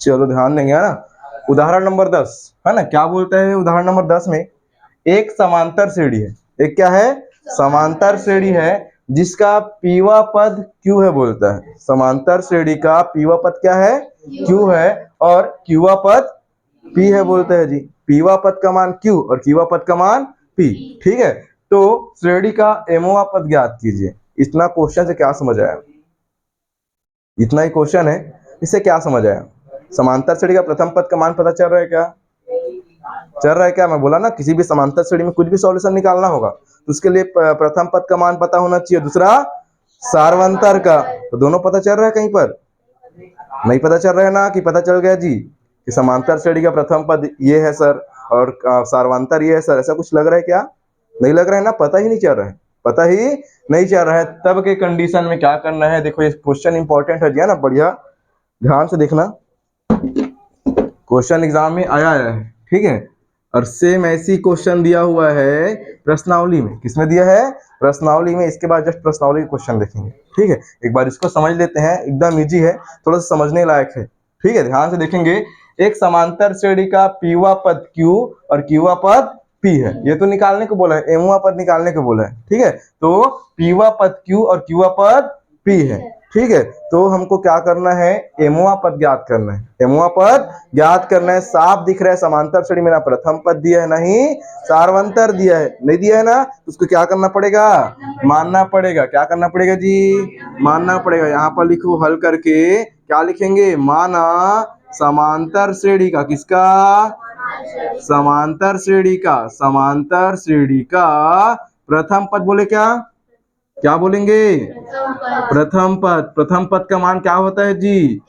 चलो ध्यान देंगे, है ना। उदाहरण नंबर 10 है ना, क्या बोलते हैं उदाहरण नंबर 10 में, एक समांतर श्रेणी है। एक क्या है? समांतर श्रेणी है जिसका पीवा पद क्यू है बोलता है। समांतर श्रेणी का पीवा पद क्या है? क्यू है, और क्यूवा पद पी है बोलते हैं जी। पीवा पद का मान क्यू और क्यूवा पद का मान पी। ठीक है, तो श्रेणी का एमोवा पद ज्ञात कीजिए। इतना क्वेश्चन से क्या समझ आया? इतना ही क्वेश्चन है, इससे क्या समझ आया? समांतर श्रेणी का प्रथम पद का मान पता चल रहा है क्या? चल रहा है क्या? मैं बोला ना, किसी भी समांतर श्रेणी में कुछ भी सॉल्यूशन निकालना होगा तो उसके लिए प्रथम पद का मान पता होना चाहिए, दूसरा सार्वंतर का। तो दोनों पता चल रहा है कहीं पर? नहीं पता चल रहा है ना? कि पता चल गया जी कि समांतर श्रेणी का प्रथम पद ये है सर और सार्वंतर ये है सर, ऐसा कुछ लग रहा है क्या? नहीं लग रहा है ना? पता ही नहीं चल रहा है, पता ही नहीं चल रहा है। तब के कंडीशन में क्या करना है, देखो ये क्वेश्चन इंपॉर्टेंट है जी, ना, बढ़िया ध्यान से देखना। क्वेश्चन एग्जाम में आया है, ठीक है, और सेम ऐसी क्वेश्चन दिया हुआ है प्रश्नावली में। किसमें दिया है? प्रश्नावली में। इसके बाद जस्ट प्रश्नावली के क्वेश्चन देखेंगे, ठीक है। एक बार इसको समझ लेते हैं, एकदम इजी है, थोड़ा सा समझने लायक है, ठीक है। ध्यान से देखेंगे, एक समांतर श्रेणी का पीवा पद क्यू और क्यूवा पद पी है। ये तो निकालने को बोला है, एमुआ पद निकालने को बोला है, ठीक है। तो पीवा पद क्यू और क्यूवा पद पी है, ठीक है। तो हमको क्या करना है? एमुआ पद ज्ञात करना है। एमुआ पद ज्ञात करना है। साफ दिख रहा है समांतर श्रेणी में ना प्रथम पद दिया है, नहीं सार्वंतर दिया है। नहीं दिया है ना, तो उसको क्या करना पड़ेगा? मानना पड़ेगा। क्या करना पड़ेगा जी? मानना पड़ेगा। यहाँ पर लिखो हल करके, क्या लिखेंगे? माना समांतर श्रेणी का, किसका? समांतर श्रेणी का, समांतर श्रेणी का प्रथम पद बोले क्या? क्या बोलेंगे? प्रथम पद। प्रथम पद का मान क्या होता है जी?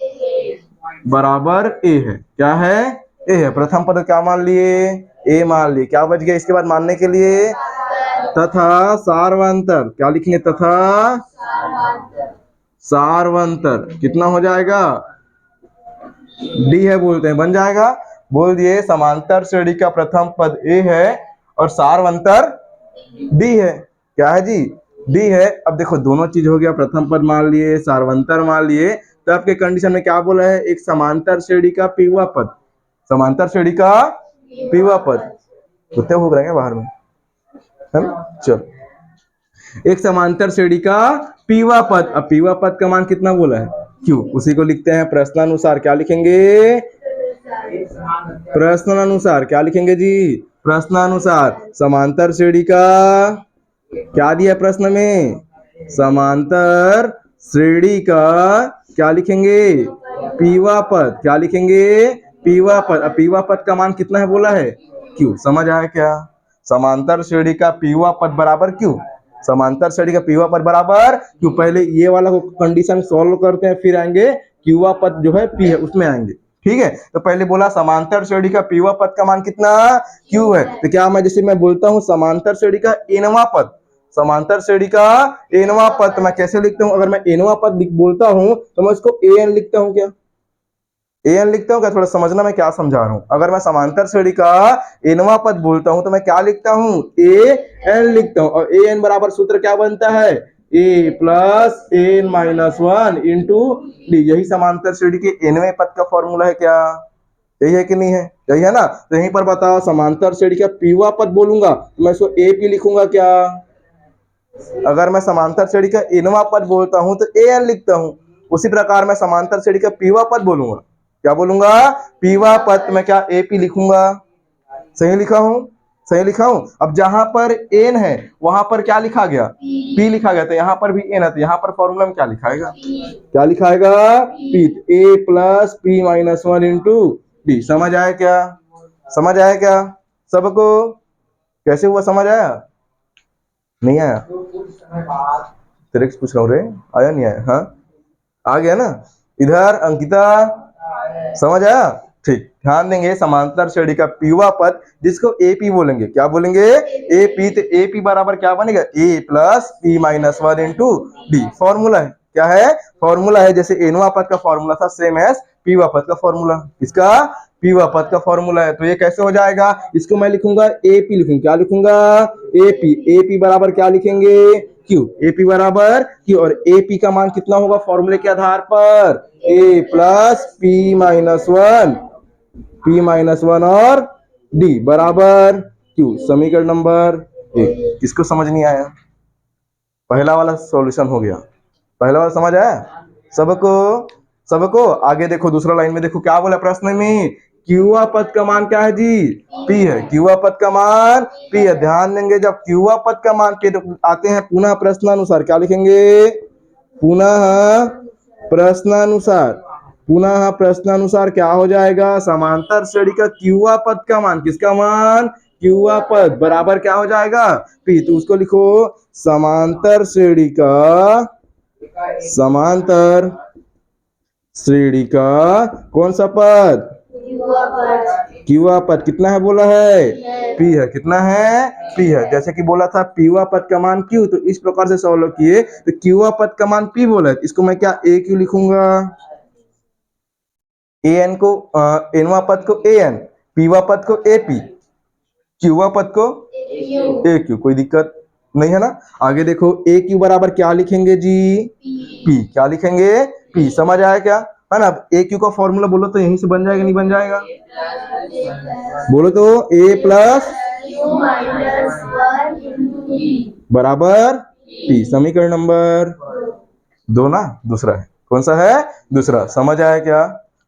बराबर ए है। क्या है? ए है। प्रथम पद क्या मान लिए? ए मान लिए। क्या बच गया इसके बाद मानने के लिए? तथा सार्वंतर। क्या लिखेंगे? तथा सार्वंतर। कितना हो जाएगा? डी है बोलते हैं, बन जाएगा। बोल दिए समांतर श्रेणी का प्रथम पद ए है और सार्वंतर डी है। क्या है जी? डी है। अब देखो दोनों चीज हो गया, प्रथम पद मान लिए, सार्वंतर मान लिए। तो आपके कंडीशन में क्या बोला है? एक समांतर श्रेणी का पीवा पद। समांतर श्रेणी का पीवा पद। कुत्ते भूख रहे हैं बाहर में, है ना? चलो, एक समांतर श्रेणी का पीवा पद। अब पीवा पद का मान कितना बोला है? क्यों? उसी को लिखते हैं प्रश्नानुसार। क्या लिखेंगे? प्रश्नानुसार। क्या लिखेंगे जी? प्रश्नानुसार। समांतर श्रेणी का क्या दिया प्रश्न में? समांतर श्रेणी का क्या लिखेंगे? पीवा पद। क्या लिखेंगे? पीवा पद। अब पीवा पद का मान कितना है बोला है? क्यों? समझ आया क्या? समांतर श्रेणी का पीवा पद बराबर क्यों? समांतर श्रेणी का पीवा पद बराबर क्यों? पहले ये वाला को कंडीशन सॉल्व करते हैं, फिर आएंगे क्यूवा पद जो है पी है उसमें आएंगे, ठीक है। तो पहले बोला समांतर श्रेणी का पीवा पद का मान कितना? क्यू है। तो क्या मैं जैसे मैं बोलता हूं समांतर श्रेणी का एनवा पद, समांतर श्रेणी का एनवा पद, तो मैं कैसे लिखता हूं? अगर मैं एनवा पद बोलता हूं तो मैं उसको एन लिखता हूं। क्या एन लिखता हूं? क्या थोड़ा समझना मैं क्या समझा रहा हूं। अगर मैं समांतर श्रेणी का एनवा पद बोलता हूं तो मैं क्या लिखता हूं? ए एन लिखता हूं। और ए एन बराबर सूत्र क्या बनता है? A plus n minus one into d. यही समांतर श्रेणी के एनवे पद का फॉर्मूला है। क्या यही है कि नहीं है? यही है ना। तो यहीं पर बताओ, समांतर श्रेणी का पीवा पद बोलूंगा तो मैं इसको ए पी लिखूंगा। क्या अगर मैं समांतर श्रेणी का एनवा पद बोलता हूं तो ए एन लिखता हूं। उसी प्रकार मैं समांतर श्रेणी का पीवा पद बोलूंगा, क्या बोलूंगा? पीवा पद। मैं क्या ए पी लिखूंगा? सही लिखा हूं? सही लिखा हूं। अब जहां पर एन है वहां पर क्या लिखा गया? पी लिखा गया। तो यहां पर भी एन है, तो यहां पर फॉर्मूला में क्या लिखाएगा? क्या लिखाएगा? P. A plus p minus one into d. समझ आया क्या? समझ आया क्या सबको? कैसे हुआ? समझ आया? नहीं आया? तेरे पूछ रहा हूँ रे, आया नहीं आया? हाँ आ गया ना। इधर अंकिता समझ आया? ठीक, ध्यान देंगे। समांतर श्रेणी का पीवा पद जिसको एपी बोलेंगे। क्या बोलेंगे? एपी। तो एपी बराबर क्या बनेगा? A plus p minus one into d. Formula है। क्या है? फॉर्मूला है। जैसे एनवा पद का फॉर्मूला था सेम एज पीवा पद का फॉर्मूला। इसका पीवा पद का फॉर्मूला है। तो ये कैसे हो जाएगा? इसको मैं लिखूंगा एपी लिखूंगा। क्या लिखूंगा? एपी। एपी बराबर क्या लिखेंगे? क्यू, एपी बराबर क्यू, और एपी का मान कितना होगा फॉर्मूले के आधार पर, ए प्लस पी माइनस वन और डी बराबर क्यू। समीकरण नंबर 1। किसको समझ नहीं आया? पहला वाला सॉल्यूशन हो गया, पहला वाला समझ आया सबको? सबको आगे देखो, दूसरा लाइन में देखो क्या बोला प्रश्न में, क्यूआ पद का मान क्या है जी, पी है। क्यूआ पद का मान पी है। ध्यान देंगे, जब क्यूआ पद का मान पे आते हैं पुनः प्रश्नानुसार क्या लिखेंगे, पुनः प्रश्नानुसार, पुनः प्रश्नानुसार क्या हो जाएगा, समांतर श्रेणी का क्यूआ पद का मान, किसका मान, क्यूआ पद बराबर क्या हो जाएगा, पी। तो उसको लिखो समांतर श्रेणी का कौन सा पद, क्यूआ पद। कितना है बोला है, पी है। कितना है, पी है। जैसे कि बोला था पीवा पद का मान क्यू, तो इस प्रकार से सॉल्व किए तो क्यूआ पद का मान पी बोला है, इसको मैं क्या ए क्यू लिखूंगा, ए एन को एनवा पद को ए एन, पीवा पद को ए पी, क्यूआ पद को ए क्यू। कोई दिक्कत नहीं है ना? आगे देखो ए क्यू बराबर क्या लिखेंगे जी, पी। क्या लिखेंगे, पी। समझ आया क्या, है ना? ए क्यू का फॉर्मूला बोलो तो यहीं से बन जाएगा, नहीं बन जाएगा? बोलो तो ए प्लस बराबर पी। समीकरण नंबर 2 ना, दूसरा है। कौन सा है, दूसरा। समझ आया क्या,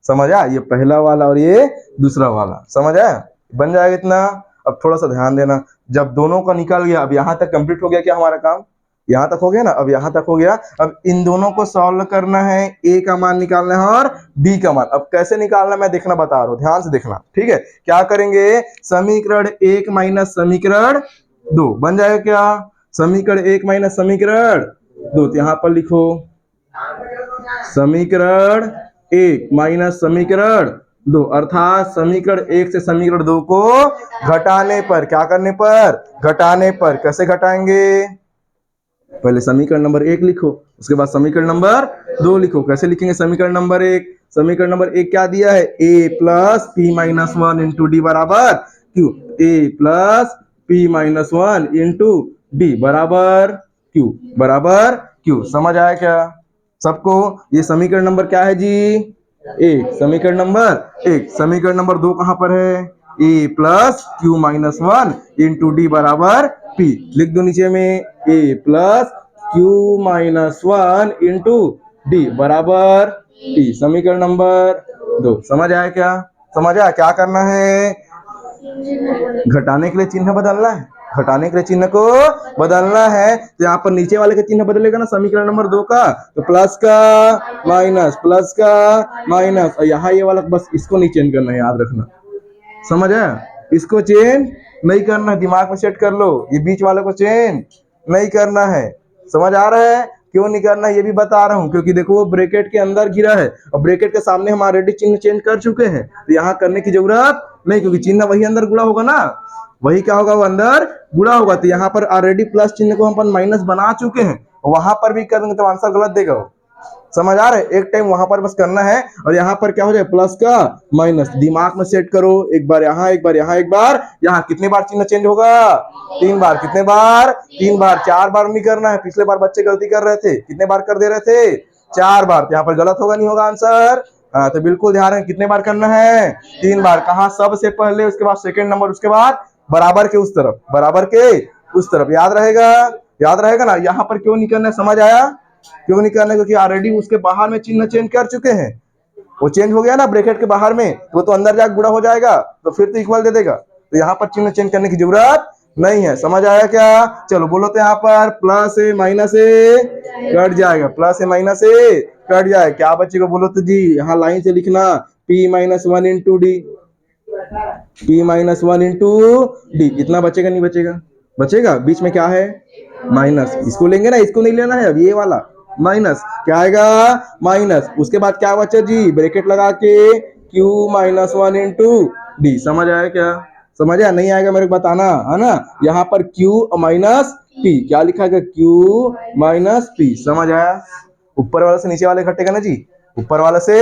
समझ आया? ये पहला वाला और ये दूसरा वाला, समझ आया? बन जाएगा इतना। अब थोड़ा सा ध्यान देना, जब दोनों का निकल गया, अब यहाँ तक कंप्लीट हो गया क्या हमारा काम, यहाँ तक हो गया ना, अब यहाँ तक हो गया। अब इन दोनों को सॉल्व करना है, ए का मान निकालना है और बी का मान। अब कैसे निकालना मैं देखना बता रहा हूँ, ध्यान से देखना, ठीक है? क्या करेंगे, समीकरण 1 माइनस समीकरण 2 बन जाएगा क्या, समीकरण 1 माइनस समीकरण 2। तो यहाँ पर लिखो समीकरण 1 माइनस समीकरण 2, अर्थात समीकरण 1 से समीकरण 2 को घटाने पर, क्या करने पर, घटाने पर। कैसे घटाएंगे, पहले समीकरण नंबर 1 लिखो, उसके बाद समीकरण नंबर 2 लिखो। कैसे लिखेंगे समीकरण नंबर 1, समीकरण नंबर 1 क्या दिया है, a plus p minus 1 into d बराबर q, a plus p minus 1 into d बराबर क्यू। समझ आया क्या सबको? ये समीकरण नंबर क्या है जी, 1। समीकरण नंबर 1। समीकरण नंबर 2 कहां पर है, a plus q minus 1 into d बराबर पी। लिख दो नीचे में a plus q minus 1 into d बराबर पी। समीकरण नंबर 2। समझ आया क्या, समझ आया? क्या करना है, घटाने के लिए चिन्ह बदलना है, घटाने के लिए चिन्ह को बदलना है। तो यहाँ पर नीचे वाले का चिन्ह बदलेगा ना समीकरण नंबर 2 का, तो प्लस का माइनस, प्लस का माइनस, और यहाँ ये वाला बस इसको नहीं चेंज करना है, याद रखना। समझ आया? इसको चेंज नहीं करना है, दिमाग में सेट कर लो, ये बीच वाले को चेंज नहीं करना है। समझ आ रहा है? क्यों नहीं करना ये भी बता रहा हूँ, क्योंकि देखो वो ब्रैकेट के अंदर गिरा है और ब्रैकेट के सामने हम ऑलरेडी चिन्ह चेंज कर चुके हैं, तो यहाँ करने की जरूरत नहीं, क्योंकि चिन्ह वही अंदर गुणा होगा ना, वही क्या होगा, वो अंदर गुणा होगा। तो यहाँ पर ऑलरेडी प्लस चिन्ह को हम माइनस बना चुके हैं, वहां पर भी करेंगे तो आंसर गलत देगा वो। समझ आ रहा है? एक टाइम वहां पर बस करना है, और यहाँ पर क्या हो जाए, प्लस का माइनस। दिमाग में सेट करो, एक बार यहाँ, एक बार यहाँ, एक बार यहाँ। कितने बार चिन्ह चेंज होगा, 3 बार। कितने बार, 3 बार। 4 बार नहीं करना है, पिछले बार बच्चे गलती कर रहे थे, कितने बार कर दे रहे थे, 4 बार। तो यहाँ पर गलत होगा, नहीं होगा आंसर? हाँ, तो बिल्कुल ध्यान रखें, कितने बार करना है, 3 बार। कहा, सबसे पहले, उसके बाद सेकंड नंबर, उसके बाद बराबर के उस तरफ, बराबर के उस तरफ। याद रहेगा, याद रहेगा ना? यहाँ पर क्यों नहीं करना है, समझ आया? क्यों नहीं करना है, क्योंकि ऑलरेडी उसके बाहर में चिन्ह चेंज कर चुके हैं, वो चेंज हो गया ना ब्रैकेट के बाहर में, वो तो अंदर जाकर गुणा हो जाएगा, तो फिर तो इक्वल दे देगा। तो यहाँ पर चिन्ह चेंज करने की जरूरत नहीं है। समझ आया क्या? चलो बोलो तो यहाँ पर प्लस ए माइनस ए कट जाएगा, प्लस ए माइनस ए कट जाएगा, क्या बचेगा बोलो तो जी? यहाँ लाइन से लिखना, p minus 1 into d, p minus 1 into D. इतना बचेगा, नहीं बचेगा? बचेगा। बीच में क्या है, माइनस, इसको लेंगे ना, इसको नहीं लेना है। अब ये वाला माइनस क्या आएगा, माइनस। उसके बाद क्या बचा जी, ब्रैकेट लगा के q माइनस 1 इंटू डी। समझ आया क्या? समझ आया? नहीं आएगा मेरे को बताना, है ना? यहाँ पर q माइनस p, क्या लिखा गया, q माइनस p। समझ आया? ऊपर वाले से नीचे वाले घटेगा ना जी, ऊपर वाला से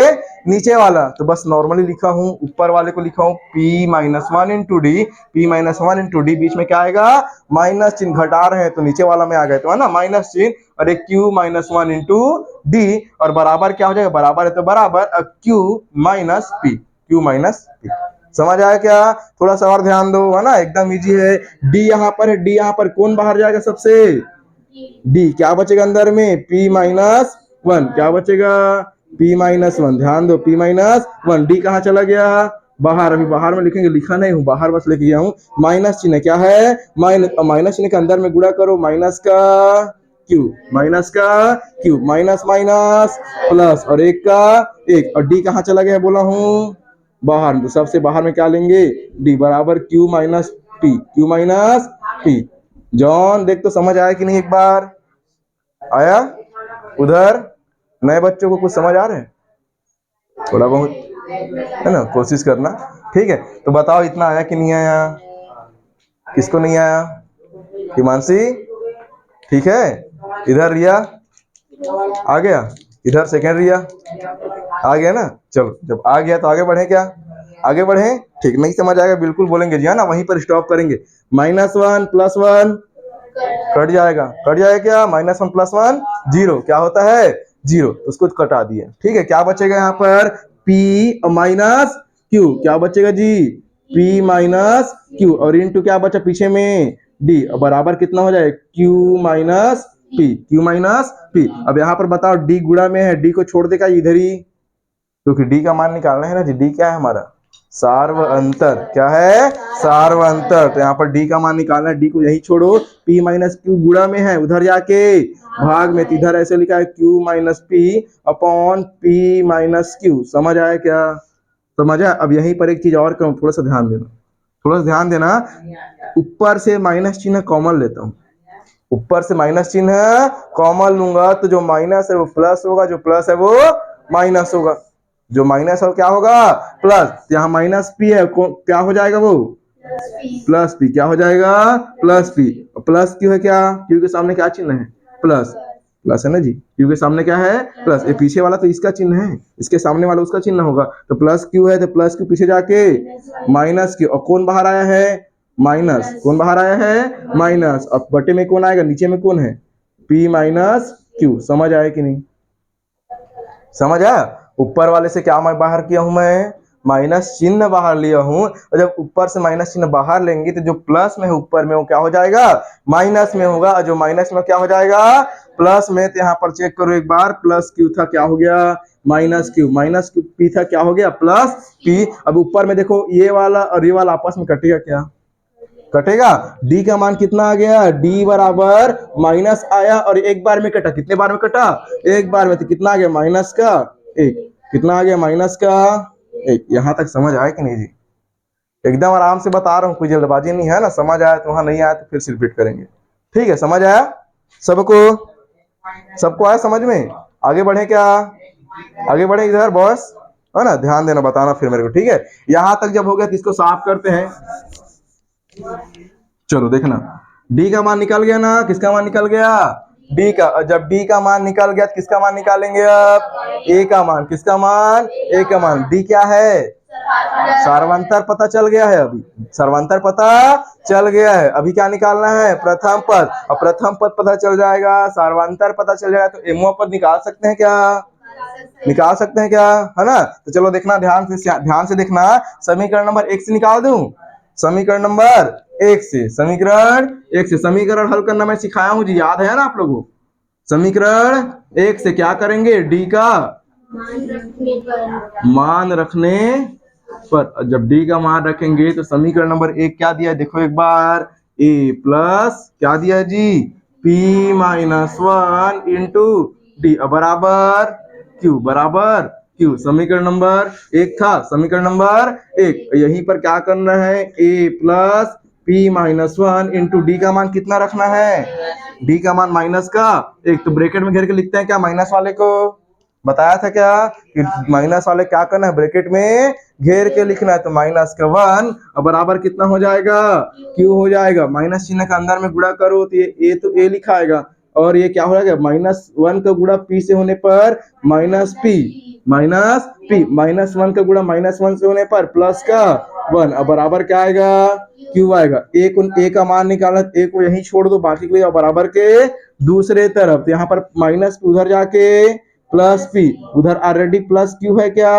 नीचे वाला, तो बस नॉर्मली लिखा हूं, ऊपर वाले को लिखा हूं p-1 into d, p-1 into d, बीच में क्या आएगा माइनस चिन्ह, घटा रहे हैं तो नीचे वाला में आ गए तो है ना माइनस चिन्ह, और एक q-1 इंटू डी, और बराबर क्या हो जाएगा, बराबर है तो बराबर q minus P, q minus P. समझ आया क्या? थोड़ा सा और ध्यान दो, है ना, एकदम इजी है। डी यहाँ पर है, डी यहाँ पर, कौन बाहर जाएगा सबसे, डी, क्या बचेगा अंदर में p-1, क्या बचेगा p-1, ध्यान दो p-1, डी कहाँ चला गया बाहर, अभी बाहर में लिखेंगे, लिखा नहीं हूं बाहर, बस लेके गया हूं। माइनस चिन्ह क्या है, माइनस चिन्ह के अंदर में गुणा करो, माइनस का क्यू, माइनस का क्यू, माइनस माइनस प्लस, और एक का एक, और डी कहाँ चला गया बोला हूं बाहर, तो सबसे बाहर में क्या लेंगे डी, बराबर Q minus P, Q minus P. John देख तो समझ आया कि नहीं, एक बार आया? उधर नए बच्चों को कुछ समझ आ रहा है थोड़ा बहुत, है ना, कोशिश करना, ठीक है? तो बताओ इतना आया कि नहीं आया, किसको नहीं आया? हिमांशी ठीक है, इधर रिया आ गया, इधर सेकेंड रिया आ गया ना, चलो जब आ गया तो आगे बढ़े, क्या आगे बढ़े? ठीक, नहीं समझ आएगा बिल्कुल बोलेंगे जी, है ना, वहीं पर स्टॉप करेंगे। -1 + 1 कट जाएगा, कट जाएगा क्या, -1 + 1 0, क्या होता है 0, उसको कटा दिए, ठीक है? क्या बचेगा यहाँ पर p माइनस q, क्या बचेगा जी p माइनस q, और इंटू क्या बचा पीछे में d, बराबर कितना हो जाए q minus p, q minus p। अब यहाँ पर बताओ d गुणा में है, d को छोड़ देगा इधर ही, क्योंकि d का मान निकालना है ना जी, d क्या है हमारा सार्व अंतर, क्या है सार्व अंतर, तो यहाँ पर d का मान निकालना है, d को यही छोड़ो, p माइनस क्यू गुणा में है, उधर जाके भाग में, इधर ऐसे लिखा है q minus P upon p minus Q. समझ आया क्या, समझ आया? अब यहीं पर एक चीज और कहूँ, थोड़ा सा ध्यान देना, थोड़ा सा ध्यान देना, ऊपर से माइनस चिन्ह कॉमन लेता हूँ, ऊपर से माइनस चिन्ह कॉमन लूंगा तो जो माइनस है वो प्लस होगा, जो प्लस है वो माइनस होगा, जो माइनस है वो क्या होगा प्लस, यहाँ माइनस पी है, क्या हो जाएगा वो प्लस पी, क्या हो जाएगा प्लस पी, प्लस क्यों है, क्या क्यू के सामने क्या चिन्ह है प्लस, प्लस है ना जी, क्यू के सामने क्या है प्लस, ये पीछे वाला तो इसका चिन्ह है, इसके सामने वाला उसका चिन्ह होगा, तो प्लस क्यू है तो प्लस क्यू पीछे जाके माइनस क्यू, और कौन बाहर आया है माइनस, कौन बाहर आया है माइनस, अब बटे में कौन आएगा, नीचे में कौन है p माइनस क्यू। समझ आया कि नहीं, समझ आया? ऊपर वाले से क्या मैं बाहर किया हूं, मैं माइनस चिन्ह बाहर लिया हूं, और जब ऊपर से माइनस चिन्ह बाहर लेंगे तो जो प्लस में है ऊपर में वो क्या हो जाएगा माइनस में होगा, और जो माइनस में क्या हो जाएगा प्लस में, तो यहाँ पर चेक करो एक बार, प्लस क्यू था क्या हो गया minus Q, minus Q P था क्या हो गया प्लस पी। अब ऊपर में देखो ये वाला और ये वाला आपस में कटेगा, क्या कटेगा, d का मान कितना आ गया, d बराबर माइनस आया और एक बार में कटा, कितने बार में कटा एक बार में, तो कितना आ गया माइनस का एक, कितना आ गया माइनस का एक। यहां तक समझ आया कि नहीं जी, एकदम आराम से बता रहा हूँ, कोई जल्दबाजी नहीं है ना, समझ आया तो वहां नहीं आया तो फिर से रिपीट करेंगे, ठीक है? समझ आया सबको, सबको आया समझ में? आगे बढ़े क्या, आगे बढ़े इधर बॉस, है ना, ध्यान देना, बताना फिर मेरे को, ठीक है? यहां तक जब हो गया तो इसको साफ करते हैं, चलो देखना, d का मान निकल गया ना, किसका मान निकल गया d का, और जब d का मान निकल गया तो किसका मान निकालेंगे, अब a का मान, किसका मान a का मान, d क्या है सर्वांतर पता चल गया है, अभी सर्वांतर पता चल गया है, अभी क्या निकालना है प्रथम पद, और प्रथम पद पता चल जाएगा, सर्वांतर पता चल जाएगा, तो एमओ पद निकाल सकते हैं क्या, निकाल सकते हैं क्या, है ना? तो चलो देखना, ध्यान से देखना, समीकरण नंबर 1 से निकाल दूं, समीकरण नंबर 1 से, समीकरण 1 से समीकरण हल करना मैं सिखाया हूं जी, याद है ना आप लोगों को? समीकरण 1 से क्या करेंगे, डी का मान रखने पर, जब डी का मान रखेंगे तो समीकरण नंबर 1 क्या दिया है देखो एक बार, a प्लस क्या दिया है जी p-1 इंटू डी बराबर q, बराबर q। समीकरण नंबर 1 था, समीकरण नंबर 1, यहीं पर क्या करना है a plus p-1 into D का मान कितना रखना है, डी का मान माइनस का 1, तो ब्रैकेट में घेर के लिखते हैं क्या, माइनस वाले को बताया था क्या कि माइनस वाले क्या करना है ब्रैकेट में घेर के लिखना है, तो माइनस का 1 और बराबर कितना हो जाएगा q हो जाएगा, माइनस चिन्ह का अंदर में गुणा करो तो ये a तो a लिखा आएगा, और ये क्या हो जाएगा, -1 का गुणा p से होने पर -1 का गुणा -1 से होने पर प्लस का 1। अब बराबर क्या आएगा, q आएगा। a का मान निकालना, a को यहीं छोड़ दो, बाकी के लिए बराबर के दूसरे तरफ। तो यहाँ पर माइनस उधर जाके प्लस p, उधर ऑलरेडी प्लस q है क्या,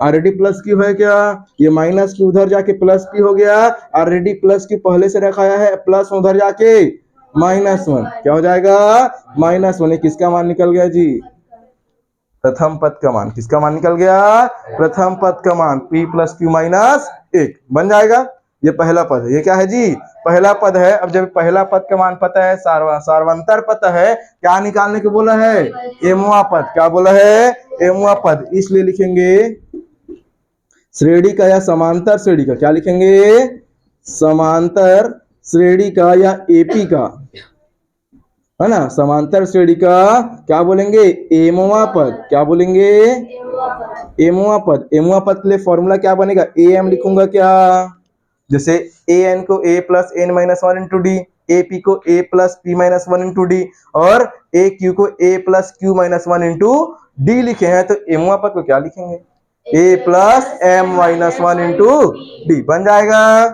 ऑलरेडी प्लस क्यू है क्या, ये माइनस क्यू उधर जाके प्लस क्यू हो गया, ऑलरेडी प्लस क्यू पहले से रखाया है, प्लस उधर जाके -1, क्या हो जाएगा -1। किसका मान निकल गया जी, प्रथम पद का मान। किसका मान निकल गया, प्रथम पद का मान, p प्लस क्यू -1 बन जाएगा। ये पहला पद है, ये क्या है जी, पहला पद है। अब जब पहला पद का मान पता है, सार्वंतर पता है, क्या निकालने को बोला है, एमवा पद। क्या बोला है, एमवा पद। इसलिए लिखेंगे श्रेणी का या समांतर श्रेणी का, क्या लिखेंगे, समांतर श्रेणी का या एपी का, है ना, समांतर श्रेणी का क्या बोलेंगे, एमवा पद। क्या बोलेंगे, एमवा पद। एमवा पद के लिए फॉर्मूला क्या बनेगा, एम लिखूंगा क्या, जैसे ए एन को a plus n minus 1 into d, a p को a plus p minus 1 into d, और ए क्यू को a plus q minus 1 into d लिखे हैं। तो एमवा पद को क्या लिखेंगे, a plus m minus 1 into d. बन जाएगा,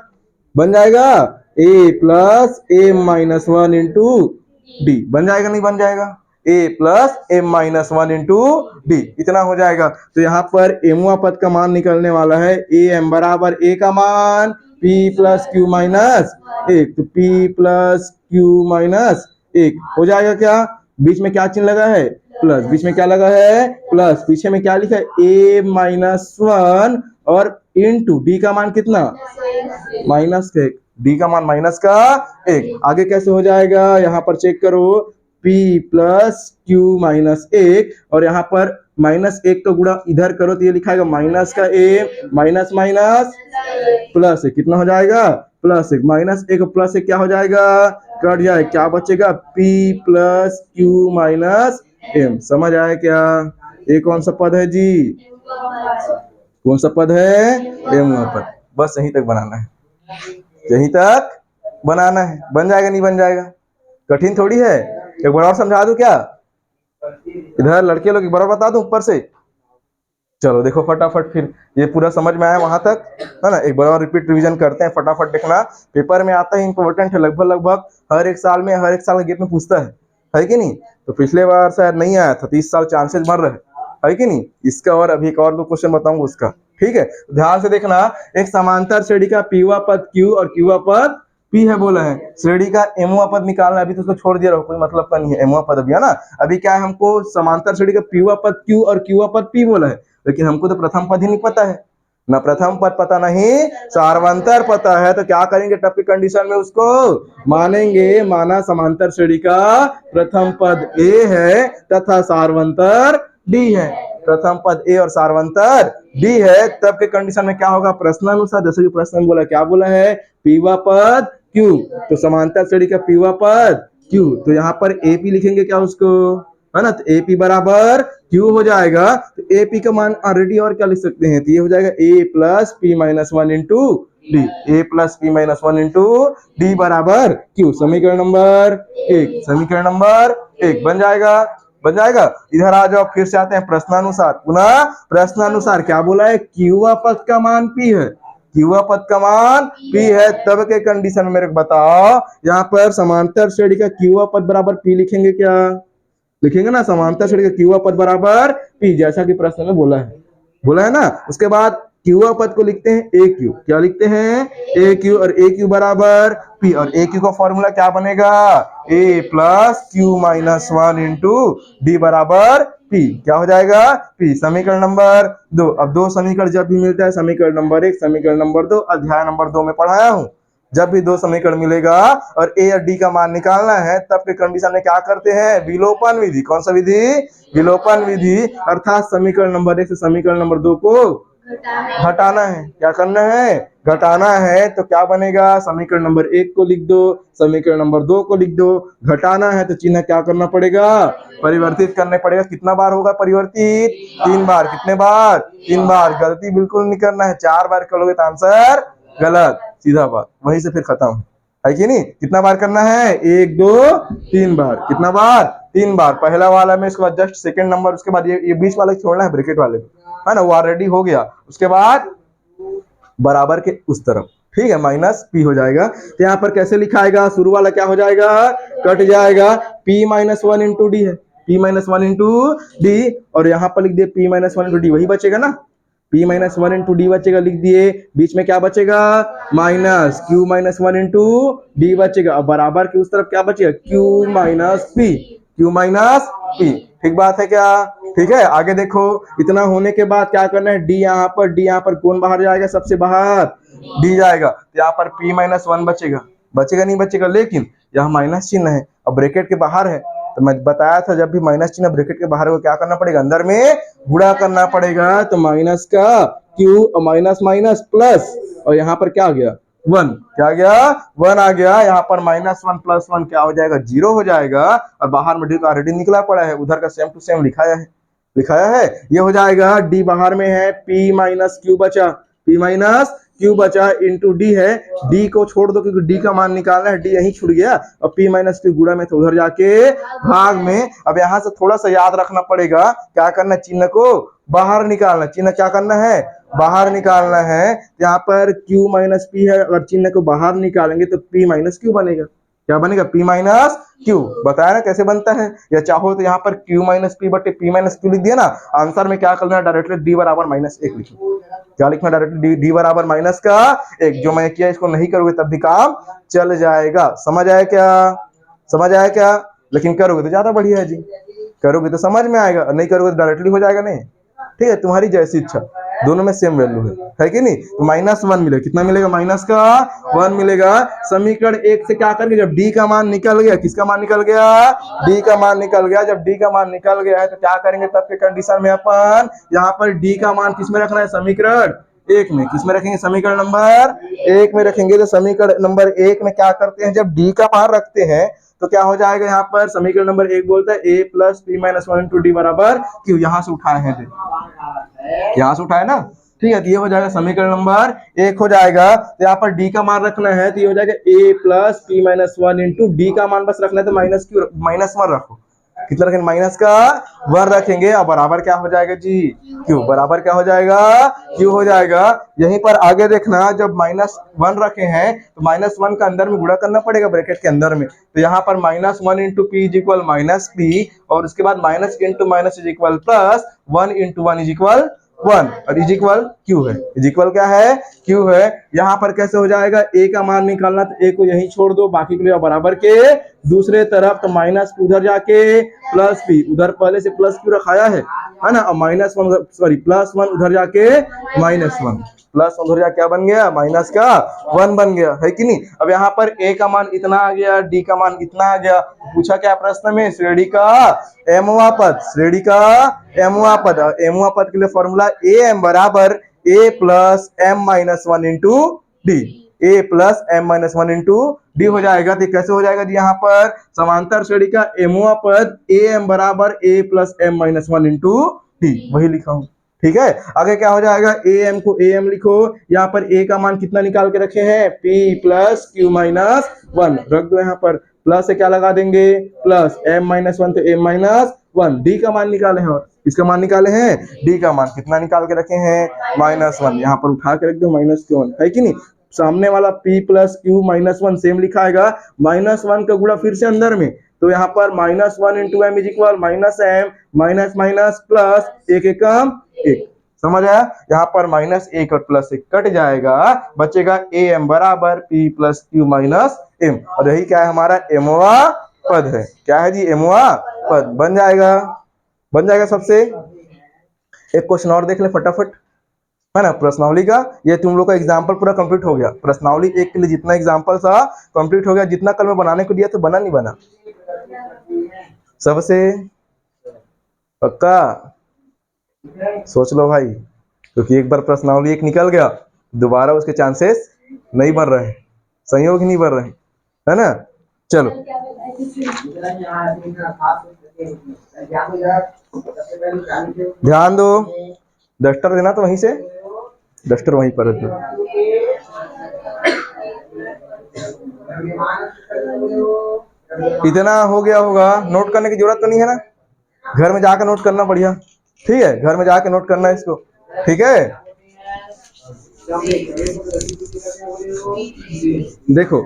बन जाएगा, a plus m minus 1 into d. बन जाएगा, नहीं बन जाएगा, a plus m minus 1 into D, इतना हो जाएगा। तो यहाँ पर एमवा पद का मान निकलने वाला है, ए एम बराबर a का मान p प्लस क्यू माइनस 1, तो p प्लस क्यू माइनस 1 हो जाएगा। क्या बीच में क्या चिन्ह लगा है, प्लस, बीच में क्या लगा है, प्लस, पीछे में क्या लिखा है, a माइनस 1 और इंटू डी का मान कितना, -1, डी का मान -1। आगे कैसे हो जाएगा, यहाँ पर चेक करो, p प्लस क्यू माइनस 1 और यहाँ पर -1 का गुणा इधर करो तो ये लिखाएगा माइनस का a माइनस माइनस प्लस 1, कितना हो जाएगा, +1, -1 प्लस 1 क्या हो जाएगा, कट जाए, क्या बचेगा, p plus q minus m. समझ आया क्या, ये कौन सा पद है जी, कौन सा पद है, एम पद। बस यहीं तक बनाना है, यहीं तक बनाना है, बन जाएगा, नहीं बन जाएगा, कठिन थोड़ी है। एक बार और समझा दूं क्या, इधर लड़के लोग एक बार बता दूं ऊपर से, चलो देखो फटाफट, फिर ये पूरा समझ में आया वहां तक, है ना। एक बार और रिपीट रिवीजन करते हैं, फटाफट देखना, पेपर में आता है, इंपॉर्टेंट है, लगभग लगभग हर एक साल में, हर एक साल के गेट में पूछता है कि नहीं। तो पिछले बार शायद नहीं आया था, 30 साल चांसेस बढ़ रहे है कि नहीं। इसका और अभी एक और 2 क्वेश्चन बताऊंगा उसका, ठीक है। ध्यान से देखना, एक समांतर श्रेणी का पीवा पद क्यू और क्यूवा पद पी है बोला है, श्रेणी का एमवा पद निकालना है। अभी तो उसको छोड़ दिया रहो, कोई मतलब का नहीं है एमवा पद अभी, है ना। अभी क्या है, हमको समांतर श्रेणी का पीवा पद क्यू और क्यूवा पद पी बोला है, लेकिन हमको तो प्रथम पद ही नहीं पता है ना, प्रथम पद पता नहीं, सार्वंतर पता है। तो क्या करेंगे, टप की कंडीशन में उसको मानेंगे, माना समांतर श्रेणी का प्रथम पद ए है तथा सार्वंतर डी है, प्रथम पद ए और सार्वंतर डी है, तब के कंडीशन में क्या होगा, प्रश्नानुसार, जैसे कि प्रश्न में बोला, क्या बोला है, पीवा पद क्यू, तो समांतर श्रेणी का पीवा पद क्यू, तो यहाँ पर एपी लिखेंगे क्या उसको, है ना। तो एपी बराबर क्यू हो जाएगा। तो एपी का मान ऑलरेडी और क्या लिख सकते हैं, तो ये हो जाएगा a plus p minus 1 into d, a plus p minus 1 into d बराबर क्यू। समीकरण नंबर 1, समीकरण नंबर 1 बन जाएगा, बन जाएगा। इधर आ जाओ, फिर से आते हैं प्रश्नानुसार, पुनः प्रश्नानुसार क्या बोला है, क्यूवा पद का मान पी है, क्यूवा पद का मान पी है, तब के कंडीशन में मेरे को बताओ, यहाँ पर समांतर श्रेणी का क्यूवा पद बराबर पी लिखेंगे क्या, लिखेंगे ना, समांतर श्रेणी का क्यूवा पद बराबर पी, जैसा कि प्रश्न में बोला है ना। उसके बाद क्यूआ पद को लिखते हैं ए क्यू, क्या लिखते हैं, ए क्यू, और ए क्यू बराबर पी, और ए क्यू का फॉर्मूला क्या बनेगा, a plus q minus 1 into d बराबर पी, क्या हो जाएगा, पी। समीकरण नंबर 2, अब 2 समीकरण जब भी मिलता है, समीकरण नंबर 1, समीकरण नंबर 2, अध्याय नंबर 2 में पढ़ाया हूं, जब भी 2 समीकरण मिलेगा और ए और डी का मान निकालना है, तब के कंडीशन में क्या करते हैं, विलोपन विधि। कौन सा विधि, विलोपन विधि, अर्थात समीकरण नंबर 1 से समीकरण नंबर 2 को घटाना है। क्या करना है, घटाना है। तो क्या बनेगा, समीकरण नंबर 1 को लिख दो, समीकरण नंबर 2 को लिख दो। घटाना है तो चिन्ह क्या करना पड़ेगा, परिवर्तित करने पड़ेगा। कितना बार होगा परिवर्तित, 3 बार। कितने बार, 3 बार। गलती बिल्कुल नहीं करना है, 4 बार करोगे तो आंसर गलत, सीधा बात, वहीं से फिर खत्म, है कि नहीं? कितना बार करना है? 1 2 3 बार। कितना बार? 3 बार। पहला वाला में, इसके बाद जस्ट सेकंड नंबर, उसके बाद ये बीच वाला छोड़ना है, ब्रैकेट वाले है ना, वो ऑलरेडी हो गया। उसके बाद बराबर के उस तरफ, ठीक है, माइनस पी हो जाएगा। तो यहाँ पर कैसे लिखाएगा? शुरू वाला क्या हो जाएगा? कट जाएगा। p minus one into D है, p minus one into d, और यहाँ पर लिख दिए p minus one into d, वही बचेगा ना, p minus one into D बचेगा, लिख दिए। बीच में क्या बचेगा? Minus q minus one into D बचेगा। अब बराबर के उस तरफ क्या बचेगा? q minus P, q minus P. ठीक बात है क्या? ठीक है, आगे देखो। इतना होने के बाद क्या करना है? डी यहाँ पर, डी यहाँ पर कौन बाहर जाएगा? सबसे बाहर डी जाएगा। तो यहाँ पर p माइनस वन बचेगा, बचेगा नहीं बचेगा? लेकिन यहाँ माइनस चिन्ह है, अब ब्रैकेट के बाहर है, तो मैं बताया था जब भी माइनस चिन्ह ब्रैकेट के बाहर को क्या करना पड़ेगा? अंदर में गुणा करना पड़ेगा। तो माइनस का q, माइनस माइनस प्लस, और यहाँ पर क्या आ गया? 1। क्या आ गया? 1 आ गया। यहाँ पर माइनस वन प्लस वन क्या हो जाएगा? 0 हो जाएगा। और बाहर में डी का ऑलरेडी निकला पड़ा है, उधर का सेम टू सेम लिखाया है। ये हो जाएगा, डी बाहर में है, p माइनस क्यू बचा, p माइनस क्यू बचा इंटू डी है। डी को छोड़ दो क्योंकि डी का मान निकालना है, डी यहीं छूट गया। और p माइनस क्यू गुणा में तो उधर जाके भाग में। अब यहाँ से थोड़ा सा याद रखना पड़ेगा, क्या करना? चिन्ह को बाहर निकालना। चिन्ह क्या करना है? बाहर निकालना है। यहाँ पर q माइनस पी है, अगर चिन्ह को बाहर निकालेंगे तो p माइनस क्यू बनेगा। क्या बनेगा? p minus Q. बताया ना कैसे बनता है? या चाहो तो यहाँ पर q माइनस पी बटे p माइनस क्यू लिख दिया ना। आंसर में क्या करना है? डायरेक्टली d बराबर माइनस 1 लिखो। क्या लिखना? डायरेक्टली d बराबर माइनस का 1। जो मैं किया, इसको नहीं करोगे तब भी काम चल जाएगा। समझ आया क्या? समझ आया क्या? लेकिन करोगे तो ज्यादा बढ़िया है जी, करोगे तो समझ में आएगा, नहीं करोगे तो डायरेक्टली हो जाएगा। नहीं, ठीक है, तुम्हारी जैसी इच्छा, दोनों में सेम वैल्यू है कि नहीं? तो माइनस 1 मिलेगा। कितना मिलेगा? माइनस का 1 मिलेगा। समीकरण 1 से क्या करेंगे? जब डी का मान निकल गया, किसका मान निकल गया? डी का मान निकल गया। जब डी का मान निकल गया है तो क्या करेंगे? तब के कंडीशन में अपन यहाँ पर डी का मान किसमें रखना है? समीकरण 1 में। किसमें रखेंगे? समीकरण नंबर 1 में रखेंगे। तो समीकरण नंबर 1 में क्या करते हैं? जब डी का मान रखते हैं तो क्या हो जाएगा? यहाँ पर समीकरण नंबर 1 बोलता है a plus p minus one into d बराबर क्यू। यहाँ से उठाए हैं, यहाँ से उठाए ना, ठीक है। तो ये हो जाएगा समीकरण नंबर 1 हो जाएगा। तो यहाँ पर डी का मान रखना है तो ये हो जाएगा a plus p minus one into D का मान बस रखना है तो माइनस क्यू, माइनस 1 रखो। कितना रखेंगे? माइनस का 1 रखेंगे। और बराबर क्या हो जाएगा जी? क्यू। बराबर क्या हो जाएगा? क्यू हो जाएगा। यहीं पर आगे देखना, जब माइनस 1 रखे हैं तो माइनस 1 का अंदर में गुणा करना पड़ेगा ब्रैकेट के अंदर में। तो यहाँ पर minus 1 into P is equal minus P, और उसके बाद minus into minus is equal plus, 1 into 1 is equal 1, और इज इक्वल क्यू है। इज इक्वल क्या है? क्यू है। यहाँ पर कैसे हो जाएगा? ए का मान निकालना, तो ए को यहीं छोड़ दो, बाकी के लिए बराबर के दूसरे तरफ। तो माइनस उधर जाके प्लस पी, उधर पहले से प्लस क्यू रखाया है ना, और माइनस 1 सॉरी प्लस 1 उधर जाके माइनस 1, प्लस उधर जाके क्या बन गया? माइनस का 1 बन गया, है कि नहीं? अब यहाँ पर ए का मान इतना आ गया, डी का मान इतना आ गया। पूछा क्या प्रश्न में? श्रेणी का एमवा पद, श्रेणी का एमवा पद। एमवा पद के लिए फॉर्मूला ए एम बराबर a plus m minus 1 into d, a plus m minus 1 into d हो जाएगा। तो कैसे हो जाएगा जी? यहाँ पर समांतर श्रेणी का एमवा पद ए एम बराबर a plus m minus 1 into d, वही लिखा हूं, ठीक है। आगे क्या हो जाएगा? ए एम को ए एम लिखो। यहाँ पर ए का मान कितना निकाल के रखे हैं? पी प्लस क्यू माइनस 1 रख दो। यहाँ पर प्लस से क्या लगा देंगे? प्लस एम माइनस 1 तो एम माइनस 1। डी का मान निकाले हैं, और इसका मान निकाले हैं। डी का मान कितना निकाल के रखे हैं? माइनस 1। यहाँ पर उठा के रख दो माइनस क्यू 1, है कि नहीं? सामने वाला p plus q minus 1 same लिखा आएगा, माइनस 1 का गुणा फिर से अंदर में। तो यहाँ पर minus 1 into m is equal minus m, minus minus plus, एक एकम एक। समझ आया? यहाँ पर माइनस 1 और प्लस 1 कट जाएगा, बचेगा ए एम बराबर p plus q minus m. और यही क्या है? हमारा एमवा पद है। क्या है जी? एमवा पद बन जाएगा, बन जाएगा सबसे। एक क्वेश्चन और देख ले फटाफट, है ना, प्रश्नावली का। ये तुम लोग का एग्जाम्पल पूरा कंप्लीट हो गया। प्रश्नावली 1 के लिए जितना एग्जाम्पल था कंप्लीट हो गया। जितना कल में बनाने को दिया तो बना नहीं बना? सबसे पक्का सोच लो भाई, क्योंकि एक बार प्रश्नावली 1 निकल गया, दोबारा उसके चांसेस नहीं बन रहे, संयोग ही नहीं बन रहे, है ना। चलो ध्यान दो, डस्टर देना तो वहीं से, डस्टर वहीं पर है। इतना हो गया होगा, नोट करने की जरूरत तो नहीं है ना, घर में जाकर नोट करना बढ़िया। ठीक है, घर में जाके नोट करना है इसको। ठीक है, देखो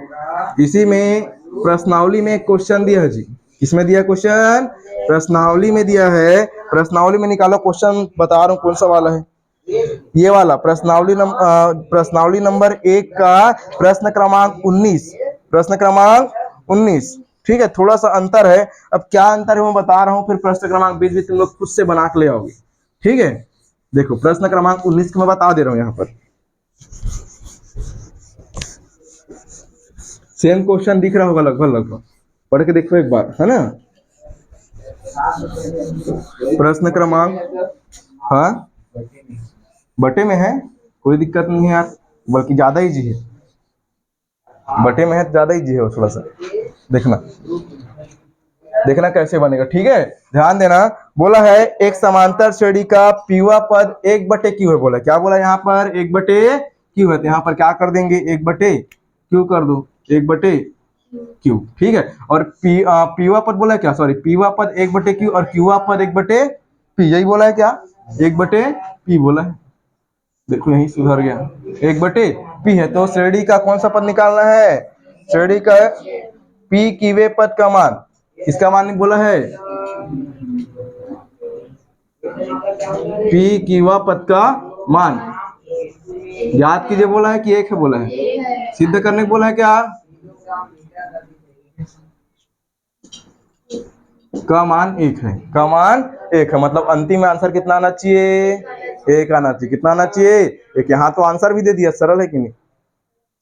इसी में प्रश्नावली में एक क्वेश्चन दिया है जी। किसमें दिया क्वेश्चन? प्रश्नावली में दिया है। प्रश्नावली में निकालो क्वेश्चन, बता रहा हूँ कौन सा वाला है। ये वाला प्रश्नावली नंबर 1 का प्रश्न क्रमांक 19। प्रश्न क्रमांक 19। ठीक है, थोड़ा सा अंतर है। अब क्या अंतर है मैं बता रहा हूँ, फिर प्रश्न क्रमांक 20 भी तुम लोग खुद से बना के ले आओगे। ठीक है, देखो प्रश्न क्रमांक 19 को मैं बता दे रहा हूँ यहाँ पर। सेम क्वेश्चन दिख रहा होगा लगभग, पढ़ के देखो एक बार, है ना। प्रश्न क्रमांक, हाँ बटे में है, कोई दिक्कत नहीं है यार, बल्कि ज्यादा इजी है। बटे में है तो ज्यादा इजी है वो, थोड़ा सा देखना कैसे बनेगा। ठीक है, ध्यान देना। बोला है एक समांतर श्रेणी का पीवा पद 1/q है। बोला क्या बोला यहाँ पर? 1/q है। तो यहाँ पर क्या कर देंगे? 1/q कर दो, 1/q। ठीक है, और पीवा पद बोला है क्या? सॉरी, पीवा पद 1/q और क्यूवा पद 1/p, यही बोला है क्या? 1/p बोला है। देखो यही सुधर गया, 1/p है। तो श्रेणी का कौन सा पद निकालना है? श्रेणी का p कीवे पद का मान, किसका मान बोला है? p कीवा पद का मान याद कीजिए। बोला है कि एक है? बोला है सिद्ध करने को बोला है क्या? का मान 1 है, का मान 1 है। मतलब अंतिम आंसर कितना आना चाहिए? 1 आना चाहिए। कितना आना चाहिए? 1। यहाँ तो आंसर भी दे दिया, सरल है कि नहीं?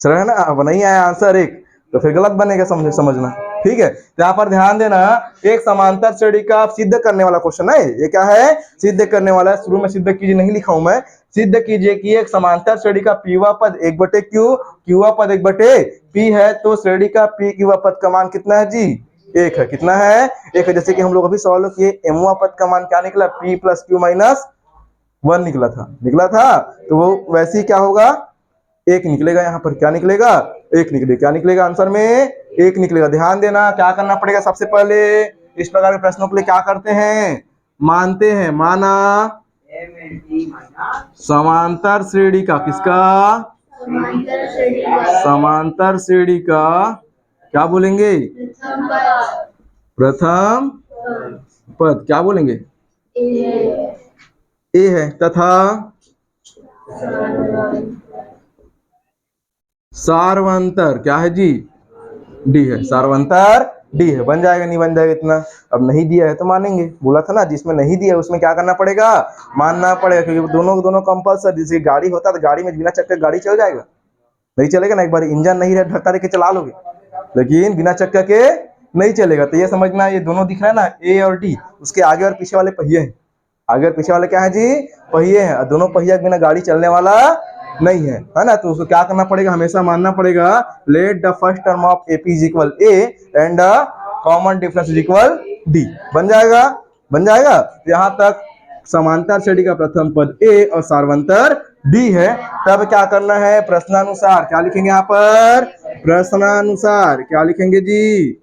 सरल है ना। अब नहीं आया आंसर 1 तो फिर गलत बनेगा, समझना। ठीक है, तो यहाँ पर ध्यान देना, एक समांतर श्रेणी का सिद्ध करने वाला क्वेश्चन है। ये क्या है? सिद्ध करने वाला है। शुरू में सिद्ध कीजिए नहीं लिखा हूं मैं। सिद्ध कीजिए कि एक समांतर श्रेणी का पीवा पद 1/q, क्यूवा पद 1/p है, तो श्रेणी का p क्यूवा पद का मान कितना है जी? 1 है। कितना है? 1 है। जैसे कि हम लोग अभी सवाल किए, एमवा पद का मान क्या निकला? p + q - 1 निकला था। तो वो वैसे ही क्या होगा? 1 निकलेगा। यहाँ पर क्या निकलेगा? 1 निकलेगा। क्या निकलेगा आंसर में? 1 निकलेगा। ध्यान देना, क्या करना पड़ेगा? सबसे पहले इस प्रकार के प्रश्नों के लिए क्या करते हैं? मानते हैं। माना समांतर श्रेणी का, किसका? समांतर श्रेणी का क्या बोलेंगे? प्रथम पद क्या बोलेंगे? ए है। तथा सार्वंतर क्या है जी? डी है। सार्वंतर डी है। बन जाएगा नहीं बन जाएगा इतना? अब नहीं दिया है तो मानेंगे। बोला था ना, जिसमें नहीं दिया है उसमें क्या करना पड़ेगा? मानना पड़ेगा, क्योंकि दोनों कंपल्सरी। जैसे गाड़ी होता तो गाड़ी में बिना चक्के गाड़ी चल जाएगा? नहीं चलेगा ना। एक बार इंजन नहीं रहे धक्का देके चला लोगे, लेकिन बिना चक्का के नहीं चलेगा। तो ये समझना, ये दोनों दिख रहा है ना, ए और डी, उसके आगे और पीछे वाले पहिए हैं। आगे और पीछे वाले क्या है जी? पहिए हैं। और दोनों पहिया के बिना गाड़ी चलने वाला नहीं है, है ना। तो उसको क्या करना पड़ेगा? हमेशा मानना पड़ेगा, let the first term of AP is equal A and the common difference is equal D। बन जाएगा? बन जाएगा। तो यहाँ तक समांतर श्रेणी का प्रथम पद A और सार्वंतर D है। तब क्या करना है? प्रश्नानुसार क्या लिखेंगे यहाँ पर? प्रश्नानुसार क्या लिखेंगे जी?